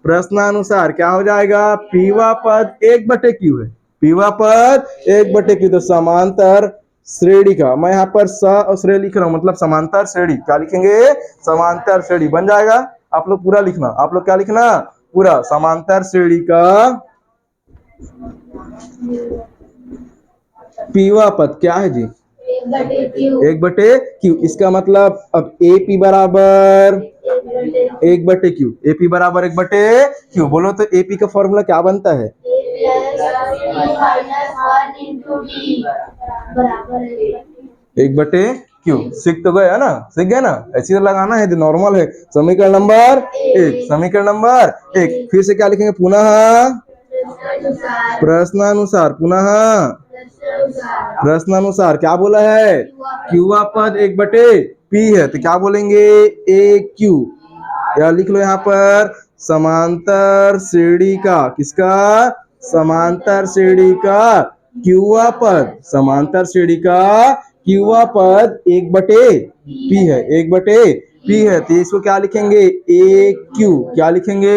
प्रश्नानुसार क्या हो जाएगा? पीवा पद 1/q है। पीवा पद 1/q। तो समांतर श्रेणी का, मैं यहाँ पर स और श्रेणी लिख रहा हूँ, मतलब समांतर श्रेणी। क्या लिखेंगे? समांतर श्रेणी। बन जाएगा। आप लोग पूरा लिखना। आप लोग क्या लिखना? पूरा। समांतर श्रेणी का पीवा पद क्या है जी? 1/q। इसका मतलब अब AP बराबर 1/q। AP बराबर 1/q। बोलो तो AP का फॉर्मूला क्या बनता है? 1/q। सीख तो गए है ना? सीख गए ना? ऐसे तो लगाना है, जो नॉर्मल है। समीकरण नंबर 1। समीकरण नंबर 1। फिर से क्या लिखेंगे? पुनः प्रश्नानुसार। पुनः प्रश्नानुसार क्या बोला है? क्यूवा पद 1/p है, तो क्या बोलेंगे? AQ। या लिख लो यहाँ पर, समांतर श्रेणी का, किसका? समांतर श्रेणी का क्यूवा पद। समांतर श्रेणी का क्यूवा पद 1/p है। 1/p P है तो इसको क्या लिखेंगे ए क्यू, क्या लिखेंगे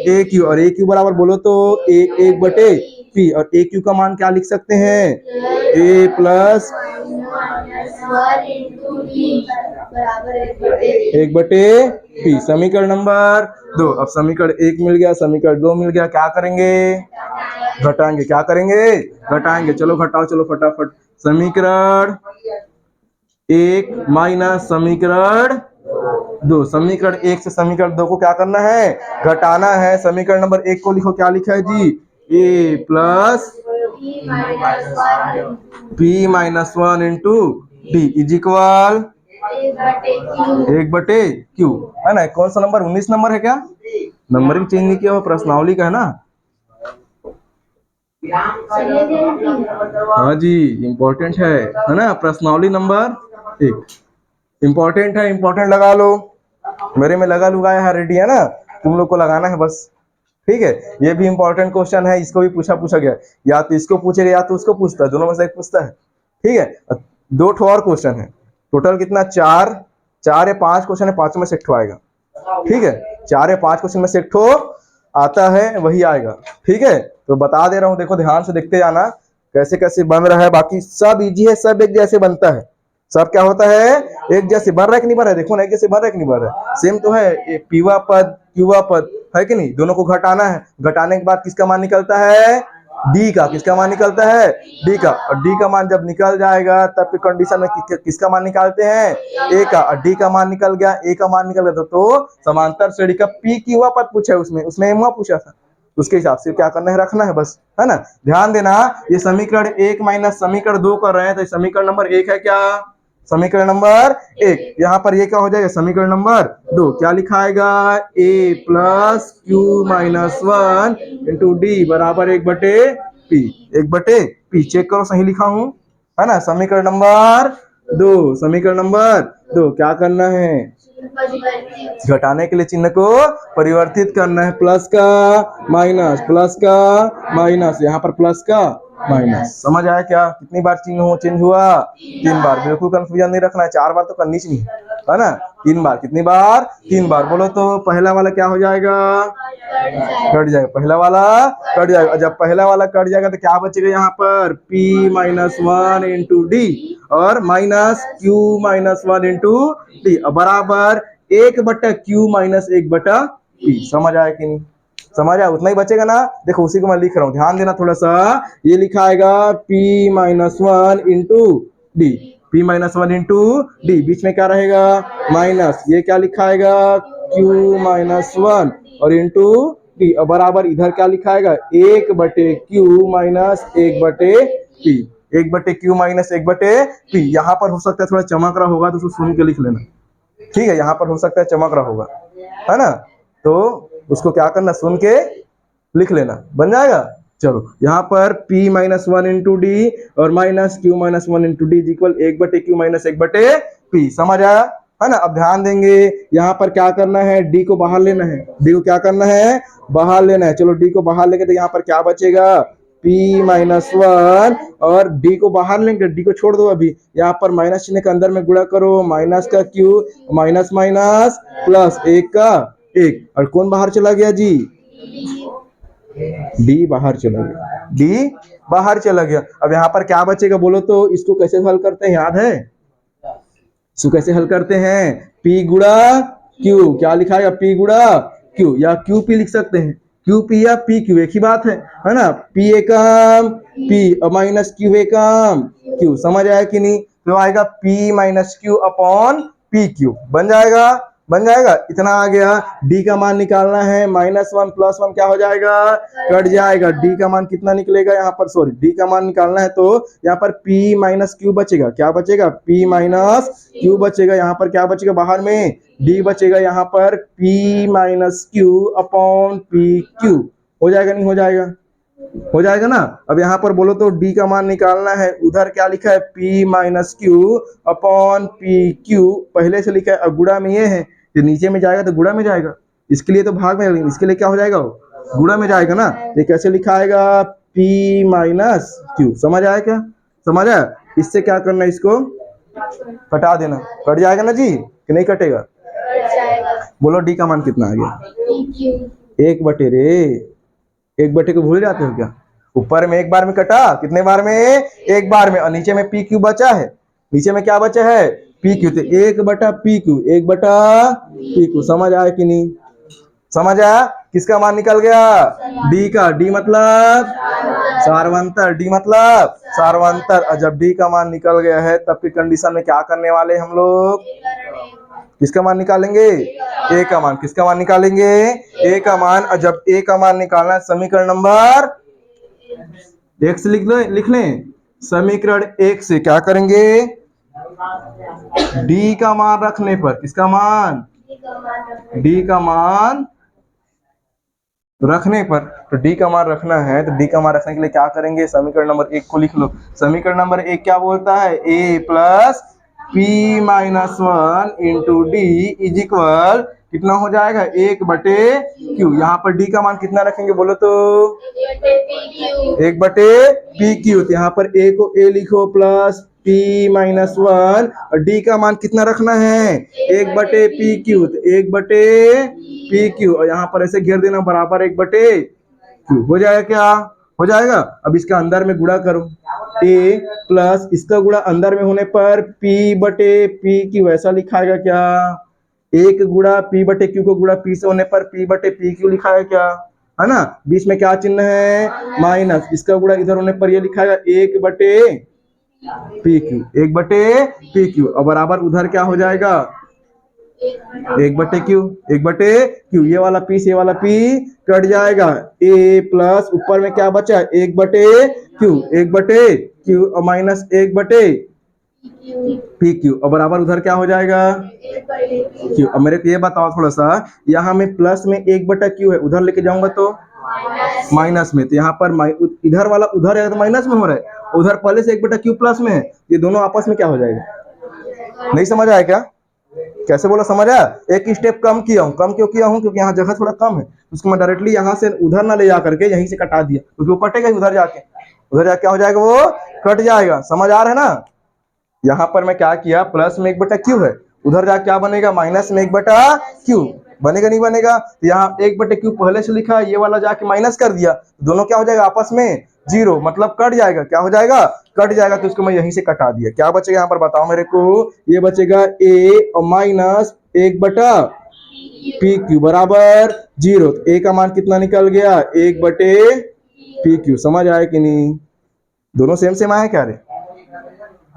ए क्यू, और ए क्यू बराबर बोलो तो एक बटे P, और ए क्यू का मान क्या लिख सकते हैं ए प्लस एक बटे P। समीकरण नंबर 2। अब समीकरण 1 मिल गया, समीकरण 2 मिल गया, क्या करेंगे घटाएंगे, क्या करेंगे घटाएंगे। चलो घटाओ, चलो फटाफट। समीकरण 1 माइनस समीकरण 2, समीकरण 1 से समीकरण 2 को क्या करना है घटाना है। समीकरण नंबर 1 को लिखो, क्या लिखा है जी a plus P minus 1 into d is equal 1/Q, है ना। कौन सा नंबर 19 नंबर है क्या, नंबरिंग चेंज नहीं किया हुआ, प्रश्नावली का है ना। हाँ जी इम्पोर्टेंट है ना। प्रश्नावली नंबर 1 इम्पोर्टेंट है, इम्पोर्टेंट लगा लो। मेरे में लगा लुगाया है, रेडी है ना, तुम लोग को लगाना है बस। ठीक है, ये भी इम्पोर्टेंट क्वेश्चन है, इसको भी पूछा गया, या तो इसको पूछेगा या तो उसको पूछता है, दोनों में से एक पूछता है। ठीक है, 2 ठो और क्वेश्चन है, टोटल कितना 4 या 5 क्वेश्चन है, 5 में से एक ठो आएगा। ठीक है, 4 या 5 क्वेश्चन में से एक ठो आता है वही आएगा। ठीक है, तो बता दे रहा हूँ, देखो ध्यान से देखते जाना कैसे कैसे बन रहा है। बाकी सब इजी है, सब एक जैसे बनता है। सब क्या होता है एक जैसे बन रहा है कि नहीं बन रहा है, देखो ना एक जैसे बन रहा है कि नहीं बन रहा है, सेम तो है। पीवा पद क्यूवा पद है कि नहीं, दोनों को घटाना है। घटाने के बाद किसका मान निकलता है डी का, किसका मान निकलता है डी का, और डी का मान जब निकल जाएगा तब के कंडीशन में किसका मान निकालते हैं ए का, और डी का मान निकल गया, ए का मान निकल गया तो समांतर श्रेणी का पी क्यूवा पद पूछा है, उसमें एम पूछा था, उसके हिसाब से क्या करना है रखना है बस, है ना। ध्यान देना, ये समीकरण 1 माइनस समीकरण 2 कर रहे हैं, तो समीकरण नंबर 1 है क्या, समीकरण नंबर 1। यहाँ पर ये क्या हो जाएगा समीकरण नंबर 2, क्या लिखा आएगा a plus q minus 1 into d बराबर 1/P, 1/P। चेक करो सही लिखा हूं, है ना। समीकरण नंबर 2, समीकरण नंबर 2 क्या करना है घटाने के लिए चिन्ह को परिवर्तित करना है, प्लस का माइनस, प्लस का माइनस, यहाँ पर प्लस का माइनस। समझ आया क्या, कितनी बार चेंज हुआ 3 बार। बिल्कुल कंफ्यूजन नहीं रखना है, 4 बार तो करनी चाहिए, है ना। 3 बार, कितनी बार 3 बार। बोलो तो पहला वाला क्या हो जाएगा कट जाएगा, पहला वाला कट जाएगा। जब पहला वाला कट जाएगा तो क्या बचेगा यहाँ पर P माइनस 1 इंटू डी और minus Q minus 1 into d बराबर 1/Q माइनस 1/P। समझ आया कि नहीं, समझ आया, उतना ही बचेगा ना। देखो उसी को मैं लिख रहा हूँ, ध्यान देना थोड़ा सा। ये लिखा आएगा P minus 1 into d, P minus 1 into d, बीच में क्या रहेगा माइनस, ये क्या लिखा आएगा Q माइनस 1 और इंटू डी बराबर इधर क्या लिखा आएगा 1/Q minus 1/P, 1/Q minus 1/P। यहाँ पर हो सकता है थोड़ा चमक रहा होगा तो उसको सुन के लिख लेना। ठीक है, यहाँ पर हो सकता है चमक रहा होगा, है ना, तो उसको क्या करना सुन के लिख लेना, बन जाएगा। चलो यहाँ पर P माइनस 1 इंटू डी और minus Q minus 1 into D equal 1/Q minus 1/P। समझ आया, है ना। अब ध्यान देंगे, यहाँ पर क्या करना है डी को बाहर लेना है, डी को क्या करना है बाहर लेना है। चलो डी को बाहर लेंगे तो यहाँ पर क्या बचेगा P माइनस 1 और डी को बाहर लेंगे, डी को छोड़ दो अभी। यहाँ पर माइनस चिन्ह के अंदर में गुणा करो, माइनस का Q माइनस माइनस प्लस 1 का 1, और कौन बाहर चला गया जी डी बाहर चला गया, डी बाहर चला गया। अब यहाँ पर क्या बचेगा बोलो तो, इसको कैसे हल करते हैं याद है, इसको कैसे हल करते हैं P गुणा Q, क्या लिखा है P गुणा Q, या QP लिख सकते हैं, QP या PQ एक ही बात है ना। P एकम P और माइनस Q एकम Q। समझ आया कि नहीं, तो आएगा P minus Q upon PQ, बन जाएगा, बन जाएगा। इतना आ गया, डी का मान निकालना है, -1 + 1 क्या हो जाएगा कट जाएगा, डी का मान कितना निकलेगा यहाँ पर, सॉरी डी का मान निकालना है तो यहाँ पर P माइनस Q बचेगा, क्या बचेगा P माइनस Q बचेगा, यहाँ पर क्या बचेगा बाहर में डी बचेगा, यहाँ पर P minus Q upon PQ। हो जाएगा नहीं हो जाएगा, हो जाएगा ना। अब यहाँ पर बोलो तो डी का मान निकालना है, उधर क्या लिखा है P minus Q upon PQ पहले से लिखा है, अब गुणा में ये है कि नीचे में जाएगा तो गुणा में जाएगा, इसके लिए तो भाग में, इसके लिए क्या हो जाएगा गुणा में जाएगा ना। ये कैसे लिखा आएगा P माइनस Q। समझ आया क्या, समझ आया। इससे क्या करना है इसको कटा देना, कट जाएगा ना जी कि नहीं कटेगा, बोलो डी का मान कितना आ गया? 1 बटे रे, 1 बटे को भूल जाते हो क्या? ऊपर में एक बार में कटा, कितने बार में? एक बार में, और नीचे में पी क्यू बचा है। नीचे में क्या बचा है? P Q. तो 1/पी क्यू, 1/पी क्यू। समझ आया कि नहीं? समझ आया? किसका मान निकल गया? डी का। डी मतलब सार्वंतर, डी मतलब सार्वंतर। और जब डी का मान निकल गया है तब की कंडीशन में क्या करने वाले हम लोग? किसका मान निकालेंगे? ए का मान। किसका मान निकालेंगे? ए का मान। और जब ए का मान निकालना है समीकरण नंबर 1 से लिख लें। समीकरण 1 से क्या करेंगे? डी का मान रखने पर, किसका मान? डी का मान रखने पर। तो डी का मान रखना है, तो डी का मान रखने के लिए क्या करेंगे? समीकरण नंबर 1 को लिख लो। समीकरण नंबर 1 क्या बोलता है? A plus p minus 1 into d is equal कितना हो जाएगा? 1/क्यू। यहाँ पर डी का मान कितना रखेंगे बोलो तो? 1/पी क्यू। तो यहाँ पर ए को ए लिखो प्लस पी माइनस 1, और डी का मान कितना रखना है? 1/पी क्यू। तो 1/पी क्यू, और यहाँ पर ऐसे घेर देना बराबर 1/क्यू। हो जाएगा क्या? हो जाएगा। अब इसका अंदर में गुणा करो, ए प्लस इसका गुणा अंदर में होने पर p/पी क्यू। ऐसा लिखाएगा क्या? 1 गुणा p/क्यू को गुणा p से होने पर p/पी क्यू लिखाएगा क्या? है ना? बीच में क्या चिन्ह है? माइनस। इसका गुणा इधर होने पर ये लिखाएगा 1/पी क्यू। 1/पी क्यू, और बराबर उधर क्या हो जाएगा? 1/क्यू। 1/क्यू। ये वाला पी से ये वाला पी कट जाएगा। ए प्लस ऊपर में क्या बचा? 1/क्यू। 1/क्यू और माइनस 1/पी क्यू, और बराबर उधर क्या हो जाएगा? क्यू। अब मेरे को ये बताओ थोड़ा सा, यहाँ में प्लस में 1/क्यू है, उधर लेके जाऊंगा तो माइनस में। तो यहाँ पर इधर वाला उधर है तो माइनस में हो रहा है, उधर पहले से 1/क्यू प्लस में है। ये दोनों आपस में क्या हो जाएगा? नहीं समझ आया क्या? कैसे बोला? समझ आया? एक स्टेप कम किया हूँ। कम क्यों किया हूँ? क्योंकि यहाँ जगह थोड़ा कम है, उसको मैं डायरेक्टली यहाँ से उधर ना ले जा करके यहीं से कटा दिया, क्योंकि वो कटेगा उधर जाके। उधर जाके क्या हो जाएगा? वो कट जाएगा। समझ आ रहा है ना? यहाँ पर मैं क्या किया? प्लस में 1/क्यू है, उधर जाके क्या बनेगा? माइनस में 1/क्यू। बनेगा नहीं बनेगा? तो यहाँ 1/क्यू पहले से लिखा है, ये वाला जाके माइनस कर दिया, दोनों क्या हो जाएगा? आपस में 0, मतलब कट जाएगा। क्या हो जाएगा? कट जाएगा। तो उसको मैं यहीं से कटा दिया। क्या बचेगा यहाँ पर बताओ मेरे को? ये बचेगा ए और माइनस 1/पी क्यू बराबर 0। ए का मान कितना निकल गया? 1/पी क्यू। समझ आया कि नहीं? दोनों सेम सेम आया क्या रे?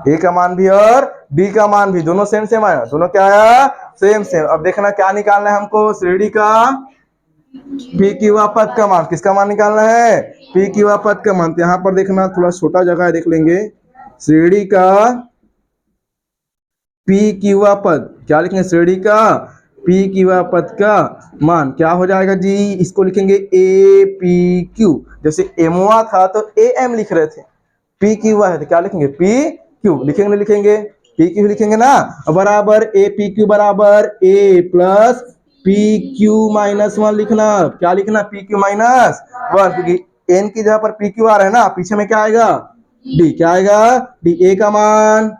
ए का मान भी और डी का मान भी दोनों सेम सेम आया। दोनों क्या आया? Same same. अब देखना क्या निकालना है हमको? श्रेणी का पी क्यू पद का मान। किसका मान निकालना है? पी क्यू पद का मान। यहाँ पर देखना थोड़ा छोटा जगह है, देख लेंगे। श्रेणी का पी क्यू पद, क्या लिखेंगे? श्रेणी का पी क्यू पद का मान क्या हो जाएगा जी? इसको लिखेंगे ए पी क्यू। जैसे एमवा था तो ए एम लिख रहे थे, पी क्यू है तो क्या लिखेंगे? P Q. लिखेंगे नहीं लिखेंगे? पी क्यू लिखेंगे ना। बराबर ए पी क्यू बराबर a plus P Q minus 1 लिखना। क्या लिखना? पी क्यू माइनस 1, क्योंकि एन की जगह पर पी क्यू आ रहा है ना, पीछे में क्या आएगा? डी। क्या आएगा? डी। ए का मान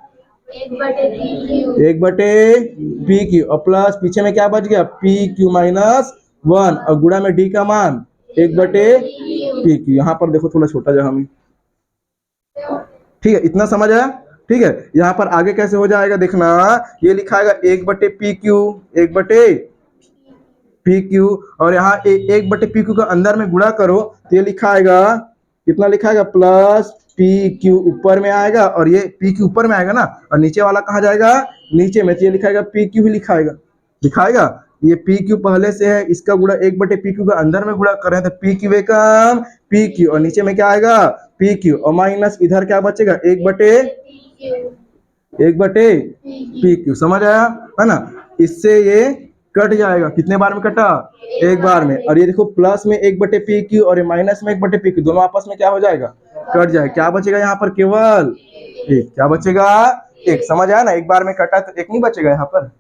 1/पी क्यू, और प्लस पीछे में क्या बच गया? पी क्यू माइनस 1, और गुणा में डी का मान 1/पी क्यू। यहाँ पर देखो थोड़ा छोटा जगह में, ठीक है? इतना समझ आया? ठीक है। यहाँ पर आगे कैसे हो जाएगा देखना। ये लिखाएगा 1/पी क्यू, 1/पी क्यू, और यहाँ 1/पी क्यू का अंदर में गुणा करो तो ये लिखाएगा कितना? लिखाएगा प्लस पी क्यू ऊपर में आएगा, और ये पी क्यू ऊपर में आएगा ना, और नीचे वाला कहाँ जाएगा? नीचे में। तो ये लिखाएगा पी क्यू ही लिखाएगा। ये पी क्यू पहले से है, इसका गुणा 1/पी क्यू का अंदर में गुणा कर रहे हैं, तो पी क्यू एकम पी क्यू, और नीचे में क्या आएगा? पी क्यू, और माइनस इधर क्या बचेगा? 1/पी क्यू। समझ आया? है ना? इससे ये कट जाएगा। कितने बार में कटा? एक बार में। और ये देखो प्लस में 1/पी क्यू और ये माइनस में 1/पी क्यू, दोनों आपस में क्या हो जाएगा? कट जाएगा। क्या बचेगा यहाँ पर? केवल एक। क्या बचेगा? एक। समझ आया ना? एक बार में कटा तो एक नहीं बचेगा यहाँ पर,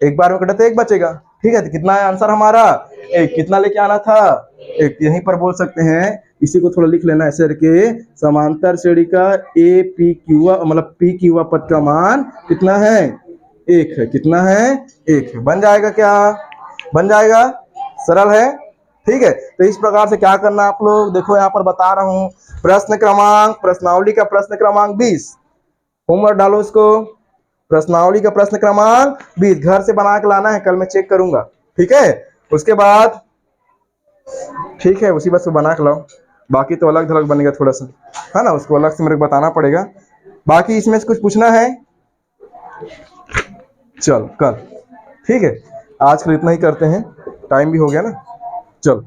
एक बार में कटा तो एक बचेगा। ठीक है? तो कितना है आंसर हमारा? एक। कितना लेके आना था? एक। यहीं पर बोल सकते हैं, इसी को थोड़ा लिख लेना ऐसे करके। समांतर श्रेणी का ए पी क्यू मतलब पी क्यू पद का मान कितना है? एक है। कितना है? एक है। बन जाएगा क्या? बन जाएगा, सरल है। ठीक है, तो इस प्रकार से क्या करना आप लोग देखो, यहाँ पर बता रहा हूं, प्रश्न क्रमांक, प्रश्नावली का प्रश्न क्रमांक 20, होमवर्क डालो इसको। प्रश्नावली का प्रश्न क्रमांक 20 घर से बना के लाना है, कल मैं चेक करूंगा। ठीक है, उसके बाद ठीक है उसी बस को बना के लाओ, बाकी तो अलग थलग बनेगा थोड़ा सा, है ना, उसको अलग से मेरे को बताना पड़ेगा। बाकी इसमें से कुछ पूछना है, चल कल। ठीक है, आज कल इतना ही करते हैं, टाइम भी हो गया ना, चल।